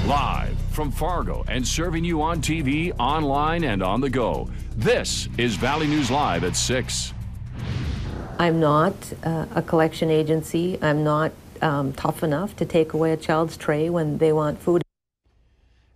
Live from Fargo and serving you on TV, online, and on the go. This is Valley News Live at 6. I'm not a collection agency. I'm not tough enough to take away a child's tray when they want food.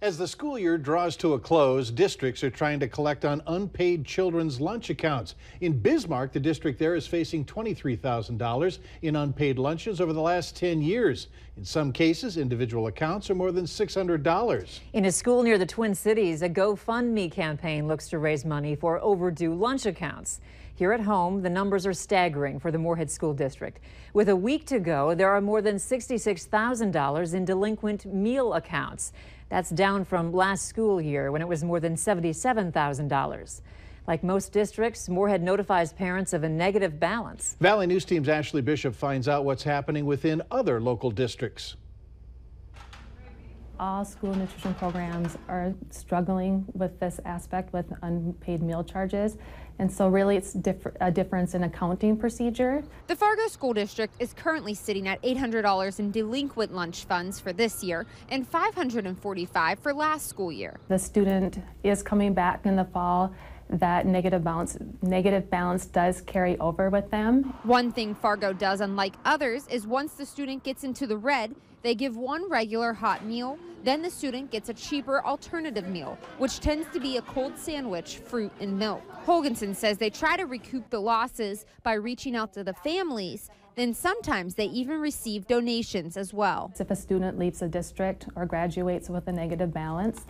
As the school year draws to a close, districts are trying to collect on unpaid children's lunch accounts. In Bismarck, the district there is facing $23,000 in unpaid lunches over the last 10 years. In some cases, individual accounts are more than $600. In a school near the Twin Cities, a GoFundMe campaign looks to raise money for overdue lunch accounts. Here at home, the numbers are staggering for the Moorhead School District. With a week to go, there are more than $66,000 in delinquent meal accounts. That's down from last school year when it was more than $77,000. Like most districts, Moorhead notifies parents of a negative balance. Valley News Team's Ashley Bishop finds out what's happening within other local districts. All school nutrition programs are struggling with this aspect with unpaid meal charges. And so really it's a difference in accounting procedure. The Fargo School District is currently sitting at $800 in delinquent lunch funds for this year and $545 for last school year. The student is coming back in the fall. That negative balance does carry over with them. One thing Fargo does, unlike others, is once the student gets into the red, they give one regular hot meal, then the student gets a cheaper alternative meal, which tends to be a cold sandwich, fruit, and milk. Holgenson says they try to recoup the losses by reaching out to the families. Then sometimes they even receive donations as well. If a student leaves the district or graduates with a negative balance,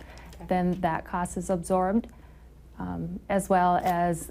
then that cost is absorbed. As well as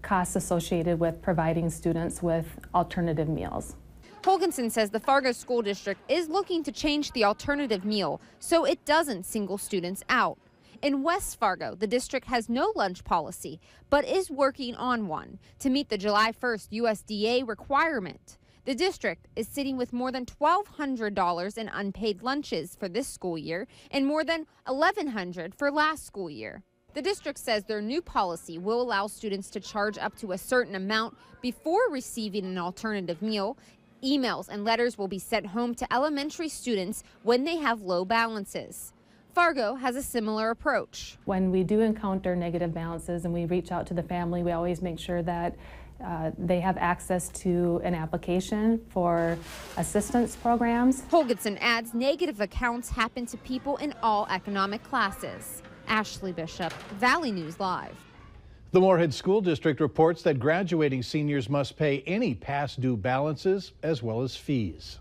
costs associated with providing students with alternative meals. Holgenson says the Fargo School District is looking to change the alternative meal so it doesn't single students out. In West Fargo, the district has no lunch policy, but is working on one to meet the July 1st USDA requirement. The district is sitting with more than $1,200 in unpaid lunches for this school year and more than $1,100 for last school year. The district says their new policy will allow students to charge up to a certain amount before receiving an alternative meal. Emails and letters will be sent home to elementary students when they have low balances. Fargo has a similar approach. When we do encounter negative balances and we reach out to the family, we always make sure that they have access to an application for assistance programs. Holgenson adds negative accounts happen to people in all economic classes. Ashley Bishop, Valley News Live. The Moorhead School District reports that graduating seniors must pay any past due balances as well as fees.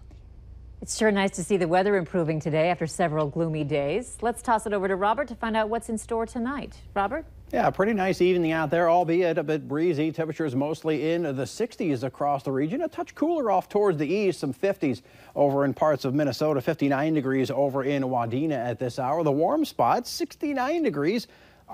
It's sure nice to see the weather improving today after several gloomy days. Let's toss it over to Robert to find out what's in store tonight. Robert? Yeah, pretty nice evening out there, albeit a bit breezy. Temperatures mostly in the 60s across the region. A touch cooler off towards the east, some 50s over in parts of Minnesota, 59 degrees over in Wadena at this hour. The warm spots, 69 degrees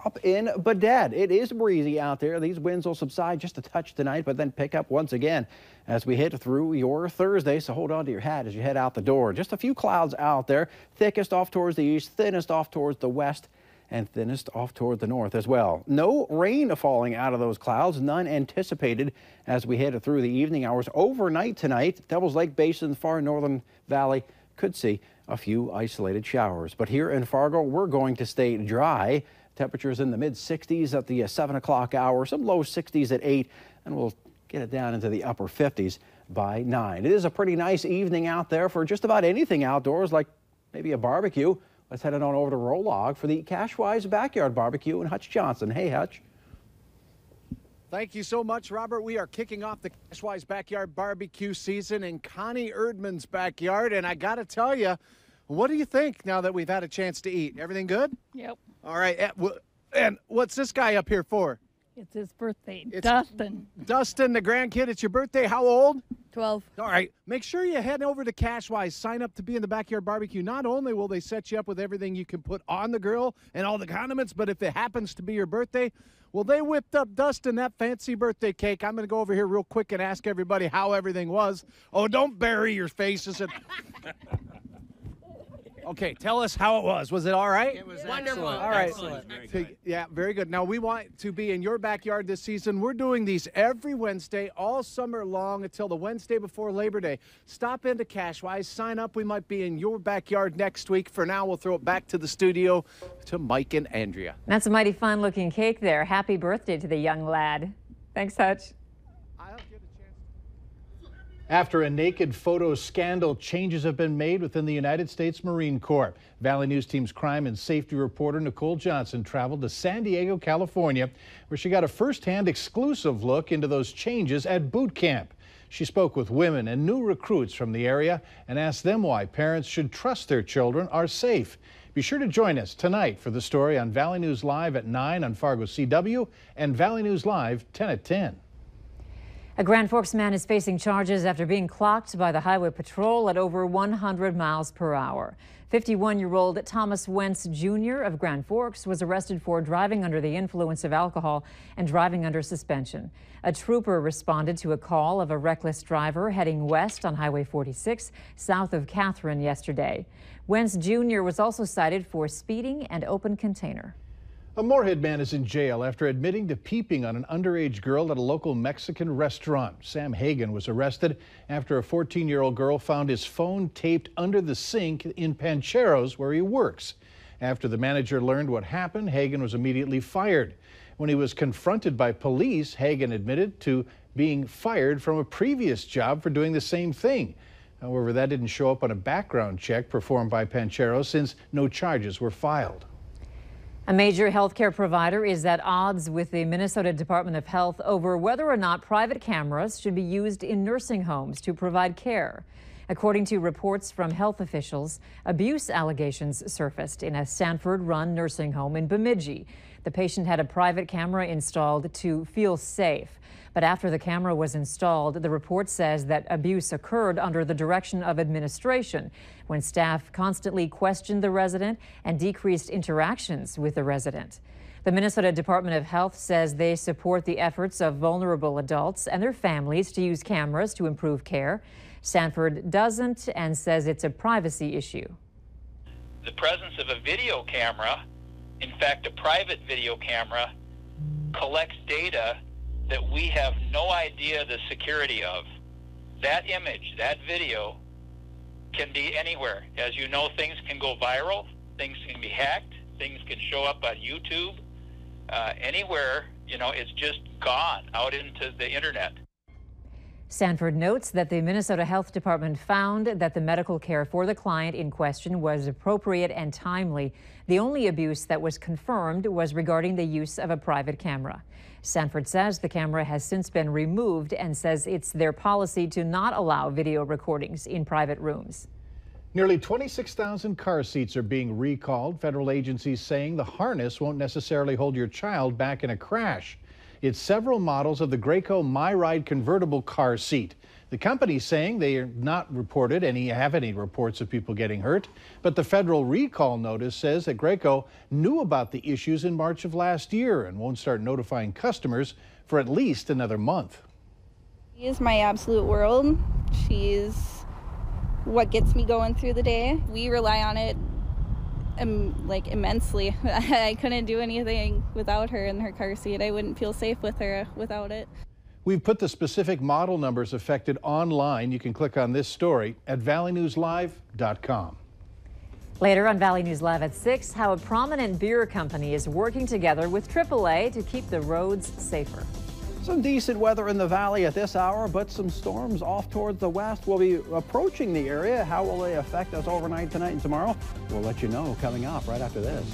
up in Badad. It is breezy out there. These winds will subside just a touch tonight, but then pick up once again as we hit through your Thursday. So hold on to your hat as you head out the door. Just a few clouds out there, thickest off towards the east, thinnest off towards the west, and thinnest off toward the north as well. No rain falling out of those clouds, none anticipated as we head through the evening hours. Overnight tonight, Devil's Lake Basin, far northern valley could see a few isolated showers. But here in Fargo, we're going to stay dry. Temperatures in the mid-60s at the 7 o'clock hour, some low 60s at 8, and we'll get it down into the upper 50s by 9. It is a pretty nice evening out there for just about anything outdoors, like maybe a barbecue. Let's head on over to Rolog for the Cashwise Backyard Barbecue and Hutch Johnson. Hey, Hutch. Thank you so much, Robert. We are kicking off the Cashwise Backyard Barbecue season in Connie Erdman's backyard, and I got to tell you, what do you think now that we've had a chance to eat? Everything good? Yep. All right. And what's this guy up here for? It's his birthday. Dustin. Dustin, the grandkid. It's your birthday. How old? 12. All right. Make sure you head over to Cashwise. Sign up to be in the Backyard Barbecue. Not only will they set you up with everything you can put on the grill and all the condiments, but if it happens to be your birthday, well, they whipped up Dustin that fancy birthday cake. I'm going to go over here real quick and ask everybody how everything was. Oh, don't bury your faces. Okay, tell us how it was. Was it all right? It was wonderful. All right. Excellent. Yeah, very good. Now, we want to be in your backyard this season. We're doing these every Wednesday, all summer long until the Wednesday before Labor Day. Stop into Cashwise, sign up. We might be in your backyard next week. For now, we'll throw it back to the studio to Mike and Andrea. That's a mighty fun-looking cake there. Happy birthday to the young lad. Thanks, Hutch. After a naked photo scandal, changes have been made within the United States Marine Corps. Valley News Team's crime and safety reporter Nicole Johnson traveled to San Diego, California, where she got a first-hand exclusive look into those changes at boot camp. She spoke with women and new recruits from the area and asked them why parents should trust their children are safe. Be sure to join us tonight for the story on Valley News Live at 9 on Fargo CW and Valley News Live 10 at 10. A Grand Forks man is facing charges after being clocked by the Highway Patrol at over 100 miles per hour. 51-year-old Thomas Wentz Jr. of Grand Forks was arrested for driving under the influence of alcohol and driving under suspension. A trooper responded to a call of a reckless driver heading west on Highway 46 south of Catherine yesterday. Wentz Jr. was also cited for speeding and open container. A Moorhead man is in jail after admitting to peeping on an underage girl at a local Mexican restaurant. Sam Hagan was arrested after a 14-year-old girl found his phone taped under the sink in Pancheros, where he works. After the manager learned what happened, Hagan was immediately fired. When he was confronted by police, Hagan admitted to being fired from a previous job for doing the same thing. However, that didn't show up on a background check performed by Pancheros since no charges were filed. A major healthcare provider is at odds with the Minnesota Department of Health over whether or not private cameras should be used in nursing homes to provide care. According to reports from health officials, abuse allegations surfaced in a Sanford-run nursing home in Bemidji. The patient had a private camera installed to feel safe. But after the camera was installed, the report says that abuse occurred under the direction of administration when staff constantly questioned the resident and decreased interactions with the resident. The Minnesota Department of Health says they support the efforts of vulnerable adults and their families to use cameras to improve care. Sanford doesn't and says it's a privacy issue. The presence of a video camera, in fact, a private video camera, collects data that we have no idea the security of. That image, that video, can be anywhere. As you know, things can go viral, things can be hacked, things can show up on YouTube, anywhere, it's just gone out into the internet. Sanford notes that the Minnesota Health Department found that the medical care for the client in question was appropriate and timely. The only abuse that was confirmed was regarding the use of a private camera. Sanford says the camera has since been removed and says it's their policy to not allow video recordings in private rooms. Nearly 26,000 car seats are being recalled. Federal agencies saying the harness won't necessarily hold your child back in a crash. It's several models of the Graco MyRide convertible car seat. The company saying they are not reported have any reports of people getting hurt, but the federal recall notice says that Graco knew about the issues in March of last year and won't start notifying customers for at least another month. She is my absolute world. She's what gets me going through the day. We rely on it immensely. I couldn't do anything without her in her car seat. I wouldn't feel safe with her without it. We've put the specific model numbers affected online. You can click on this story at valleynewslive.com. Later on Valley News Live at 6, how a prominent beer company is working together with AAA to keep the roads safer. Some decent weather in the valley at this hour, but some storms off towards the west will be approaching the area. How will they affect us overnight tonight and tomorrow? We'll let you know coming up right after this.